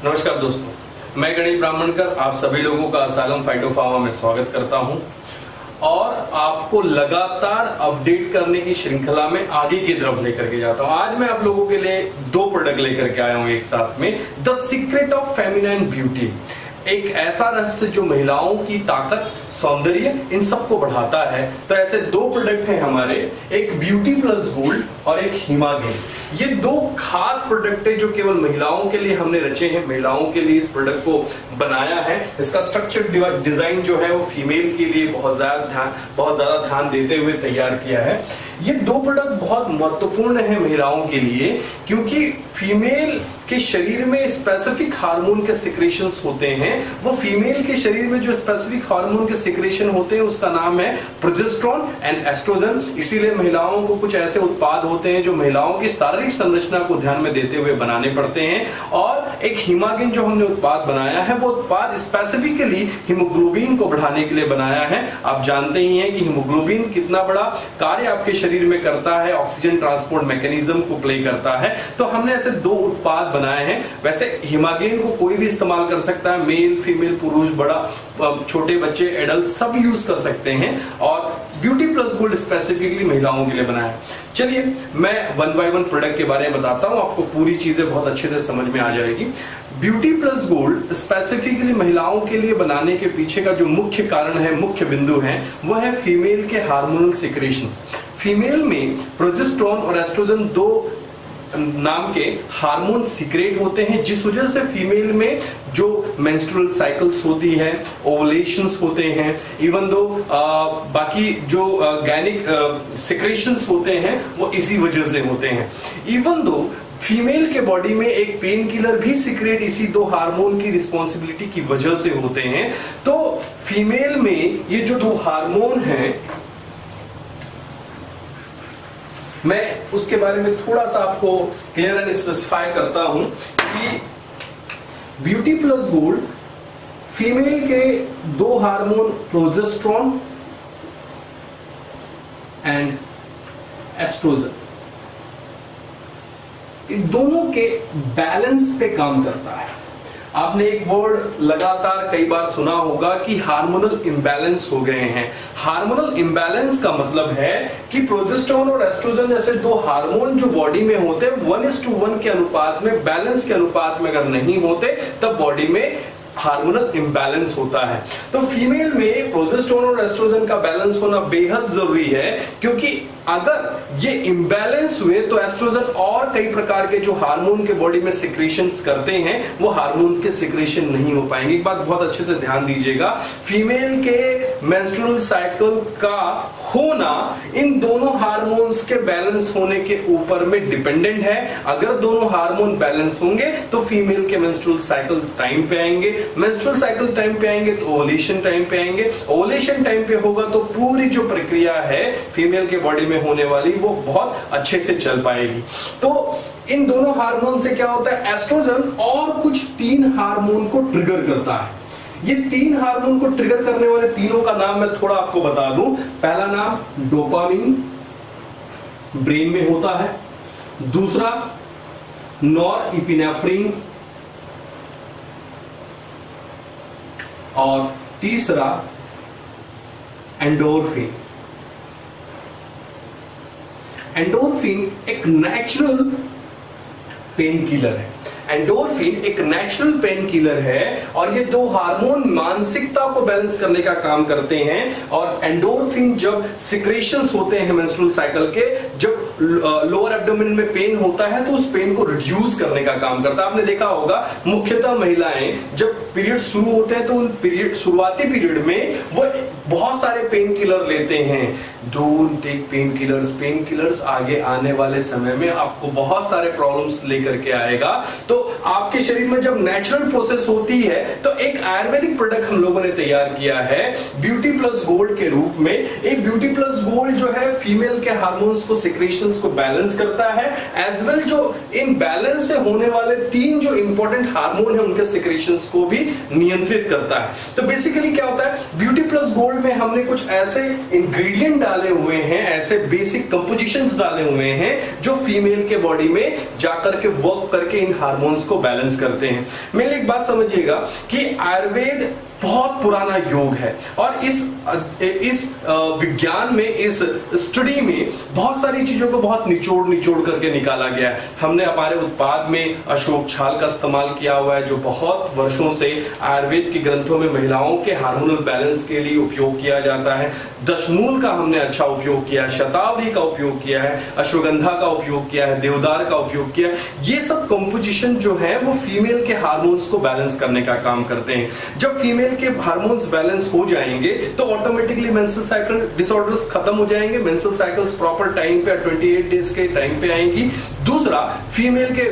नमस्कार दोस्तों, मैं गणेश ब्राह्मणकर आप सभी लोगों का असालम फाइटोफार्मा में स्वागत करता हूं और आपको लगातार अपडेट करने की श्रृंखला में आगे की तरफ लेकर के जाता हूं। आज मैं आप लोगों के लिए दो प्रोडक्ट लेकर के आया हूं एक साथ में। The secret of feminine beauty, एक ऐसा रहस्य जो महिलाओं की ताकत, सौंदर्य इन सबको बढ़ाता है। तो ऐसे दो प्रोडक्ट हैं हमारे, एक ब्यूटी प्लस गोल्ड और एक हिमागिन। ये दो खास प्रोडक्ट है जो केवल महिलाओं के लिए हमने रचे हैं, महिलाओं के लिए इस प्रोडक्ट को बनाया है। इसका स्ट्रक्चर डिजाइन जो है वो फीमेल के लिए बहुत ज्यादा ध्यान देते हुए तैयार किया है। ये दो प्रोडक्ट बहुत महत्वपूर्ण है महिलाओं के लिए, क्योंकि फीमेल के शरीर में स्पेसिफिक हार्मोन के सिक्रेशंस होते हैं। वो फीमेल के शरीर में जो स्पेसिफिक हार्मोन के सिक्रेशन होते हैं उसका नाम है प्रोजेस्टेरोन एंड एस्ट्रोजन। इसीलिए महिलाओं को कुछ ऐसे उत्पाद होते हैं जो महिलाओं की शारीरिक संरचना को ध्यान में देते हुए बनाने पड़ते हैं। और एक हिमागिन जो हमने उत्पाद बनाया है वो उत्पाद स्पेसिफिकली हीमोग्लोबिन को बढ़ाने के लिए बनाया है। आप जानते ही हैं कि हीमोग्लोबिन कितना बड़ा कार्य आपके शरीर में करता है, ऑक्सीजन ट्रांसपोर्ट मैकेनिज्म को प्ले करता है। तो हमने ऐसे दो उत्पाद बनाए हैं। वैसे हिमागिन को कोई भी इस्तेमाल कर सकता है, मेल फीमेल, पुरुष, बड़ा, छोटे बच्चे, एडल्ट सब यूज कर सकते हैं। और ब्यूटी प्लस गोल्ड स्पेसिफिकली महिलाओं के लिए बनाया है। चलिए मैं वन बाय वन प्रोडक्ट के बारे में बताता हूं, आपको पूरी चीजें बहुत अच्छे से समझ में आ जाएगी। ब्यूटी प्लस गोल्ड स्पेसिफिकली महिलाओं के लिए बनाने के पीछे का जो मुख्य कारण है, मुख्य बिंदु है, वो है फीमेल के हार्मोनल सिक्रेशंस। फीमेल में प्रोजेस्टेरोन और एस्ट्रोजन दो नाम के हार्मोन सीक्रेट होते हैं, जिस वजह से फीमेल में जो मेंस्ट्रुअल साइकिल्स होती है, ओवुलेशंस होते हैं, इवन दो बाकी जो गायनिक सिक्रेशंस होते हैं वो इसी वजह से होते हैं। इवन दो फीमेल के बॉडी में एक पेन किलर भी सीक्रेट इसी दो हार्मोन की रिस्पॉन्सिबिलिटी की वजह से होते हैं। तो फीमेल में ये जो दो हार्मोन हैं, मैं उसके बारे में थोड़ा सा आपको क्लियर एंड स्पेसिफाई करता हूं कि ब्यूटी प्लस गोल्ड फीमेल के दो हार्मोन प्रोजेस्टेरोन एंड एस्ट्रोजन, इन दोनों के बैलेंस पे काम करता है। आपने एक वर्ड लगातार कई बार सुना होगा कि हार्मोनल इंबैलेंस हो गए हैं। हार्मोनल इंबैलेंस का मतलब है कि प्रोजेस्टेरोन और एस्ट्रोजन जैसे दो हार्मोन जो बॉडी में होते हैं 1:1 के अनुपात में, बैलेंस के अनुपात में अगर नहीं होते तब बॉडी में हार्मोनल इंबैलेंस होता है। तो फीमेल में प्रोजेस्टेरोन और एस्ट्रोजन का बैलेंस होना बेहद जरूरी है, क्योंकि अगर ये इंबैलेंस हुए तो एस्ट्रोजन और कई प्रकार के जो हार्मोन के बॉडी में सिक्रेशंस करते हैं वो हार्मोन के सिक्रेशन नहीं हो पाएंगे। एक बात बहुत अच्छे से ध्यान दीजिएगा, फीमेल के मेंस्ट्रुअल साइकिल का होना इन दोनों हार्मोन्स के बैलेंस होने के ऊपर में डिपेंडेंट है। अगर दोनों हार्मोन बैलेंस होंगे तो फीमेल के मेंस्ट्रुअल साइकिल टाइम पे आएंगे, मेंस्ट्रुअल साइकिल टाइम पे आएंगे तो ओवुलेशन टाइम पे आएंगे, ओवुलेशन टाइम पे होगा तो पूरी जो प्रक्रिया है फीमेल के बॉडी में होने वाली वो बहुत अच्छे से चल पाएगी। तो इन दोनों हार्मोन से क्या होता है, एस्ट्रोजन और कुछ 3 हार्मोन को ट्रिगर करता है। ये 3 हार्मोन को ट्रिगर करने वाले तीनों का नाम मैं थोड़ा आपको बता दूं। पहला नाम डोपामिन, ब्रेन में होता है। दूसरा नॉरएपिनेफ्रिन और तीसरा एंडोर्फिन। एंडोर्फिन एक नेचुरल पेन किलर है। एंडोर्फिन एक नेचुरल पेन किलर है और ये दो हार्मोन मानसिकता को बैलेंस करने का काम करते हैं। और एंडोर्फिन जब सिक्रेशंस होते हैं मेंस्ट्रुअल साइकिल के, जब लोअर एब्डोमेन में पेन होता है तो उस पेन को रिड्यूस करने का काम करता है। आपने देखा होगा मुख्यतः महिलाएं जब पीरियड शुरू होते हैं तो उन शुरुआती पीरियड में वो बहुत सारे पेन किलर लेते हैं। Don't take pain killers. Pain killers आगे आने वाले समय में आपको बहुत सारे प्रॉब्लम्स लेकर के आएगा। तो आपके शरीर में जब नेचुरल प्रोसेस होती है तो एक आयुर्वेदिक प्रोडक्ट हम लोगों ने तैयार किया है ब्यूटी प्लस गोल्ड के रूप में। एक ब्यूटी प्लस गोल्ड जो है फीमेल के हार्मोन्स को, सिक्रेशंस को बैलेंस करता है, एज वेल जो इन बैलेंस से होने वाले 3 जो इंपॉर्टेंट हार्मोन है उनके सिक्रेशंस को भी नियंत्रित करता है। तो बेसिकली क्या होता है, ब्यूटी प्लस गोल्ड गोल्ड में हमने कुछ ऐसे इंग्रेडिएंट डाले हुए हैं, ऐसे बेसिक कंपोजिशंस डाले हुए हैं जो फीमेल के बॉडी में जाकर के वर्क करके इन हार्मोन्स को बैलेंस करते हैं। मेरी एक बात समझिएगा कि आयुर्वेद बहुत पुराना योग है और इस विज्ञान में, इस स्टडी में बहुत सारी चीजों को बहुत निचोड़ करके निकाला गया है। हमने हमारे उत्पाद में अशोक छाल का इस्तेमाल किया हुआ है जो बहुत वर्षों से आयुर्वेद के ग्रंथों में महिलाओं के हार्मोनल बैलेंस के लिए उपयोग किया जाता है। दशमूल का हमने अच्छा उपयोग किया है, शतावरी का उपयोग किया है, अश्वगंधा का उपयोग किया है, देवदार का उपयोग किया है। ये सब कंपोजिशन जो है वो फीमेल के हार्मोन्स को बैलेंस करने का काम करते हैं। जब फीमेल के हार्मोन्स बैलेंस हो जाएंगे तो ऑटोमेटिकली मेंस्ट्रुअल साइकिल डिसऑर्डर्स खत्म हो जाएंगे। मेंस्ट्रुअल साइकिल्स प्रॉपर टाइम पे 28 डेज के टाइम पे आएंगी। दूसरा, फीमेल के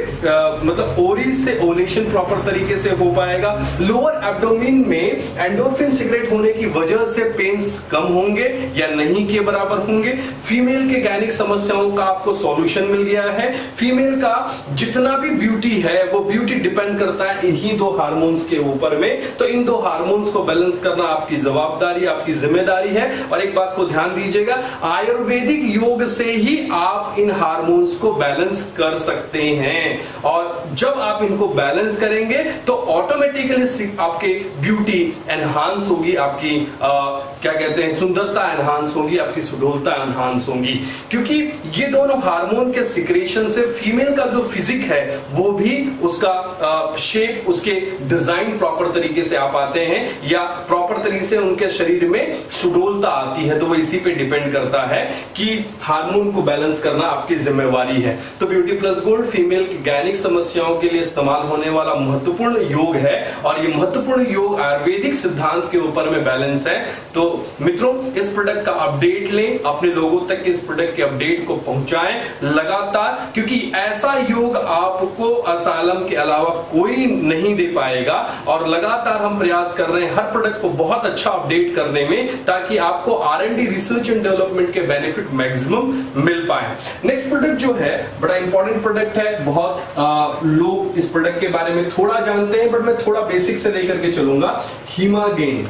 मतलब ओरीज से ओलेशन प्रॉपर तरीके से हो पाएगा। लोअर एब्डोमेन में एंडोर्फिन सीक्रेट होने की वजह से पेन्स कम होंगे या नहीं के बराबर होंगे। फीमेल के गायनिक समस्याओं का आपको सॉल्यूशन मिल गया है। फीमेल का जितना भी ब्यूटी है वो ब्यूटी डिपेंड करता है इन्हीं दो हार्मोन्स के ऊपर में। तो इन दो हार्मोन्स को बैलेंस करना आपकी जवाबदारी, आपकी जिम्मेदारी है। और एक बात को ध्यान दीजिएगा, आयुर्वेदिक योग से ही आप इन हार्मोन्स को बैलेंस कर सकते हैं। और जब आप इनको बैलेंस करेंगे तो ऑटोमेटिकली आपके ब्यूटी एनहांस होगी, आपकी क्या कहते हैं, सुंदरता एनहांस होगी, आपकी सुडोलता एनहांस होगी। क्योंकि ये दोनों हार्मोन के सिक्रेशन से फीमेल का जो फिजिक है वो भी उसका शेप, उसके डिजाइन प्रॉपर तरीके से आ पाते हैं या प्रॉपर तरीके से उनके शरीर में सुडोलता आती है। तो वो इसी पे डिपेंड करता है कि हार्मोन को बैलेंस करना आपकी जिम्मेवारी है। तो ब्यूटी प्लस गोल्ड फीमेल की गायनिक समस्याओं के लिए इस्तेमाल होने वाला महत्वपूर्ण योग है और ये महत्वपूर्ण योग आयुर्वेदिक सिद्धांत के ऊपर में बैलेंस है। तो मित्रों, इस प्रोडक्ट का अपडेट लें, अपने लोगों तक इस प्रोडक्ट के अपडेट को पहुंचाएं लगातार, क्योंकि ऐसा योग आपको असालम के अलावा कोई नहीं दे पाएगा। और लगातार हम प्रयास कर रहे हैं हर प्रोडक्ट को बहुत अच्छा अपडेट करने में, ताकि आपको R&D रिसर्च एंड डेवलपमेंट के बेनिफिट मैक्सिमम मिल पाए। नेक्स्ट प्रोडक्ट जो है बड़ा इंपॉर्टेंट प्रोडक्ट है। बहुत लोग इस प्रोडक्ट के बारे में थोड़ा जानते हैं, बट मैं थोड़ा बेसिक से लेकर के चलूंगा। हीमागेन।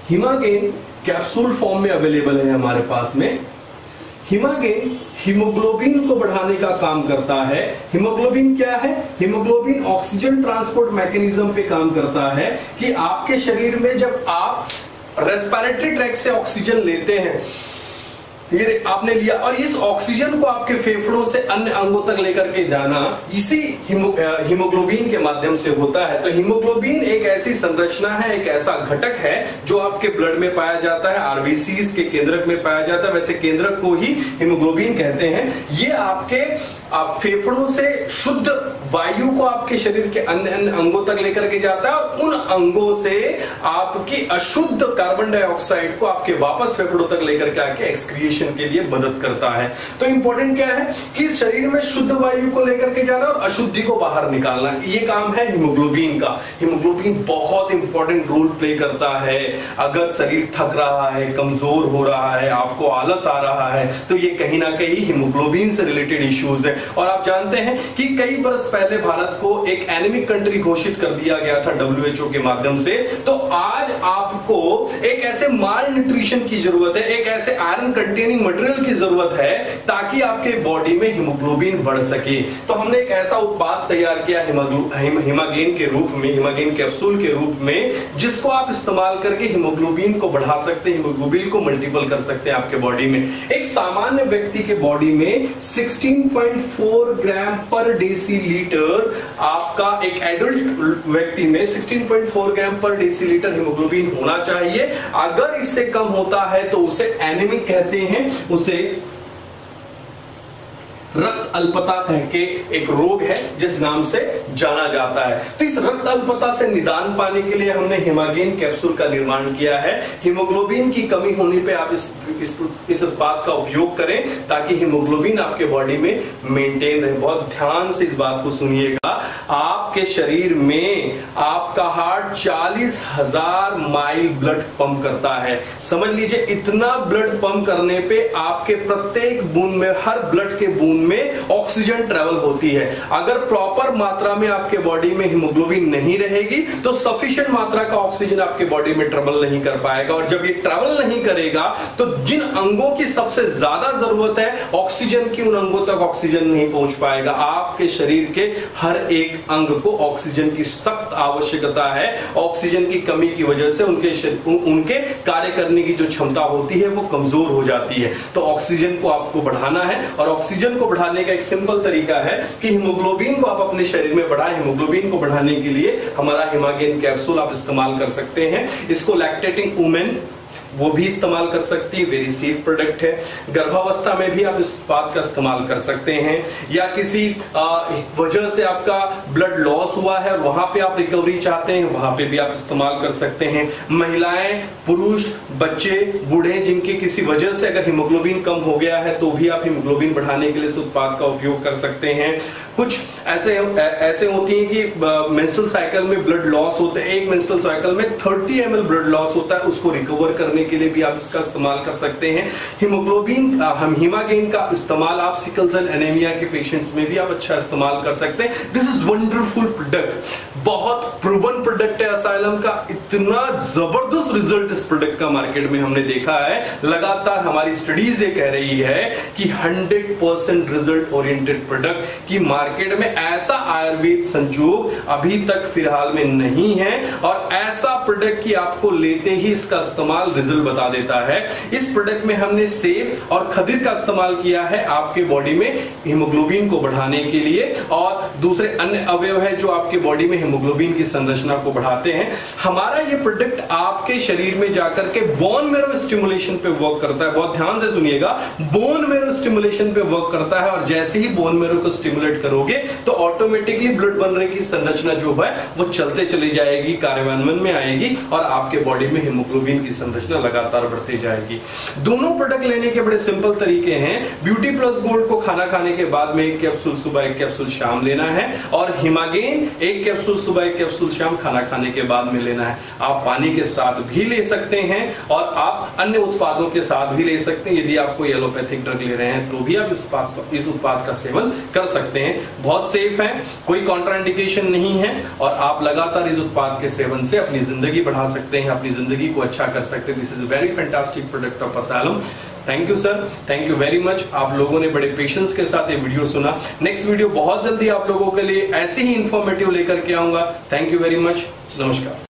हीमागेन कैप्सूल फॉर्म में अवेलेबल है हमारे पास में। हीमागेन हीमोग्लोबिन को बढ़ाने का काम करता है। हीमोग्लोबिन क्या है? हीमोग्लोबिन ऑक्सीजन ट्रांसपोर्ट मैकेनिज्म पे काम करता है कि आपके शरीर में जब आप रेस्पिरेटरी ट्रैक से ऑक्सीजन लेते हैं, ये आपने लिया, और इस ऑक्सीजन को आपके फेफड़ों से अन्य अंगों तक लेकर के जाना इसी हीमोग्लोबिन के माध्यम से होता है। तो हीमोग्लोबिन एक ऐसी संरचना है, एक ऐसा घटक है जो आपके ब्लड में पाया जाता है, आरबीसीज के केंद्रक में पाया जाता है। वैसे केंद्रक को ही हीमोग्लोबिन कहते हैं। ये आपके फेफड़ों से शुद्ध वायु को आपके शरीर के अन्य अंगों तक लेकर के जाता है और उन अंगों से आपकी अशुद्ध कार्बन डाइऑक्साइड को आपके वापस फेफड़ों तक लेकर के आके एक्सक्रिएशन के लिए मदद करता है। तो इंपॉर्टेंट क्या है कि शरीर में शुद्ध वायु को लेकर के जाना और अशुद्धि को बाहर निकालना, ये काम है हीमोग्लोबिन का। हीमोग्लोबिन बहुत इंपॉर्टेंट रोल प्ले करता है। अगर शरीर थक रहा है, कमजोर हो रहा है, आपको आलस आ रहा है, तो ये कहीं ना कहीं हीमोग्लोबिन से रिलेटेड इश्यूज है। और आप जानते हैं कि कई वर्ष पहले भारत को एक एनीमिक कंट्री घोषित कर दिया गया था WHO के माध्यम से। तो आज आपको एक ऐसे माल न्यूट्रिशन की जरूरत है, एक ऐसे आयरन कंटेनिंग मटेरियल की जरूरत है ताकि आपके बॉडी में हीमोग्लोबिन बढ़ सके। तो हमने एक ऐसा उत्पाद तैयार किया हीमागेन के रूप में, हीमागेन कैप्सूल के रूप में, जिसको आप इस्तेमाल करके हीमोग्लोबिन को बढ़ा सकते हैं, हीमोग्लोबिन को मल्टीपल कर सकते हैं आपके बॉडी में। एक सामान्य व्यक्ति के बॉडी में 16.4 ग्राम पर डेसीलीटर, आपका एक एडल्ट व्यक्ति में 16.4 ग्राम पर डेसीलीटर हीमोग्लोबिन होना चाहिए। अगर इससे कम होता है तो उसे एनीमिक कहते हैं, उसे रक्त अल्पता कह के एक रोग है जिस नाम से जाना जाता है। तो इस रक्त अल्पता से निदान पाने के लिए हमने हीमागेन कैप्सूल का निर्माण किया है। हीमोग्लोबिन की कमी होने पे आप इस उत्पाद का उपयोग करें ताकि हीमोग्लोबिन आपके बॉडी में मेंटेन रहे। बहुत ध्यान से इस बात को सुनिएगा। आपके शरीर में आपका हार्ट 40,000 माइल ब्लड पंप करता है। समझ लीजिए इतना ब्लड पंप करने पे आपके प्रत्येक बूंद में, हर ब्लड के बूंद में ऑक्सीजन ट्रेवल होती है। अगर प्रॉपर मात्रा में आपके बॉडी में हीमोग्लोबिन नहीं रहेगी तो सफिशिएंट मात्रा का ऑक्सीजन आपके बॉडी में ट्रेवल नहीं कर पाएगा, और जब ये ट्रेवल नहीं करेगा तो जिन अंगों की सबसे ज्यादा जरूरत है ऑक्सीजन की, उन अंगों तक ऑक्सीजन नहीं पहुंच पाएगा। आपके शरीर के हर एक अंग को ऑक्सीजन की सख्त आवश्यकता है। ऑक्सीजन की कमी की वजह से उनके कार्य करने की जो क्षमता होती है वो कमजोर हो जाती है। तो ऑक्सीजन को आपको बढ़ाना है, और ऑक्सीजन को बढ़ाने का एक सिंपल तरीका है कि हीमोग्लोबिन को आप अपने शरीर में बढ़ाएं। हीमोग्लोबिन को बढ़ाने के लिए हमारा हीमागेन कैप्सूल आप इस्तेमाल कर सकते हैं। इसको लैक्टेटिंग वुमेन वो भी इस्तेमाल कर सकती है, वेरी सेफ प्रोडक्ट है। गर्भावस्था में भी आप इस उत्पाद का इस्तेमाल कर सकते हैं, या किसी वजह से आपका ब्लड लॉस हुआ है और वहां पे आप रिकवरी चाहते हैं, वहां पे भी आप इस्तेमाल कर सकते हैं। महिलाएं, पुरुष, बच्चे, बूढ़े जिनके किसी वजह से अगर हीमोग्लोबिन कम हो गया है तो भी आप हीमोग्लोबिन बढ़ाने के लिए इस उत्पाद का उपयोग कर सकते हैं। कुछ ऐसे होती है कि मेंस्ट्रुअल साइकिल में ब्लड लॉस होता है, एक मेंस्ट्रुअल साइकिल में 30 ml ब्लड लॉस होता है, उसको रिकवर करने के लिए भी आप इसका इस्तेमाल कर सकते हैं। हीमागेन का इस्तेमाल आप सिकल सेल एनीमिया के पेशेंट्स में भी आप अच्छा इस्तेमाल कर सकते हैं। दिस इज वंडरफुल प्रोडक्ट, बहुत प्रूवन प्रोडक्ट है असाइलम का। इतना जबरदस्त रिजल्ट इस प्रोडक्ट का मार्केट में हमने देखा है। लगातार हमारी स्टडीज ये कह रही है कि 100% रिजल्ट ओरिएंटेड प्रोडक्ट की मार्केट में ऐसा आयुर्वेद संजोग अभी तक फिलहाल में नहीं है, और ऐसा प्रोडक्ट की आपको लेते ही इसका इस्तेमाल रिजल्ट बता देता है। इस प्रोडक्ट में हमने सेब और खदीर का इस्तेमाल किया है आपके बॉडी में हीमोग्लोबिन को बढ़ाने के लिए, और दूसरे अन्य अवयव है जो आपके बॉडी में हीमोग्लोबिन की संरचना को बढ़ाते हैं। हमारा ये प्रोडक्ट आपके शरीर में जाकर के बोन मैरो स्टिमुलेशन पे वर्क करता है। बहुत ध्यान से सुनिएगा, बोन मैरो स्टिमुलेशन पे वर्क करता है, और जैसे ही बोन मैरो को स्टिमुलेट करोगे तो ऑटोमेटिकली ब्लड बनने की संरचना जो है वो चलते चली जाएगी, कार्यान्वयन में आएगी, और आपके बॉडी में हीमोग्लोबिन की संरचना लगातार बढ़ती जाएगी। दोनों प्रोडक्ट लेने के बड़े सिंपल तरीके हैं। ब्यूटी प्लस गोल्ड को खाना खाने के बाद में 1 कैप्सूल सुबह, 1 कैप्सूल शाम लेना है, और हीमागेन 1 कैप्सूल सुबह, 1 कैप्सूल शाम खाना खाने के बाद में लेना है। आप पानी के साथ भी ले सकते हैं, और आप अन्य उत्पादों के साथ भी ले सकते हैं। यदि आप कोई एलोपैथिक ड्रग ले रहे हैं तो भी आप इस उत्पाद का सेवन कर सकते हैं। बहुत सेफ है, कोई कॉन्ट्राइंडिकेशन नहीं है, और आप लगातार इस उत्पाद के सेवन से अपनी जिंदगी बढ़ा सकते हैं, अपनी जिंदगी को अच्छा कर सकते हैं। This is very fantastic product of asylum. Thank you sir, thank you very much. आप लोगों ने बड़े पेशेंस के साथ ये वीडियो सुना। नेक्स्ट वीडियो बहुत जल्दी आप लोगों के लिए ऐसे ही इंफॉर्मेटिव लेकर के आऊंगा। थैंक यू वेरी मच, नमस्कार।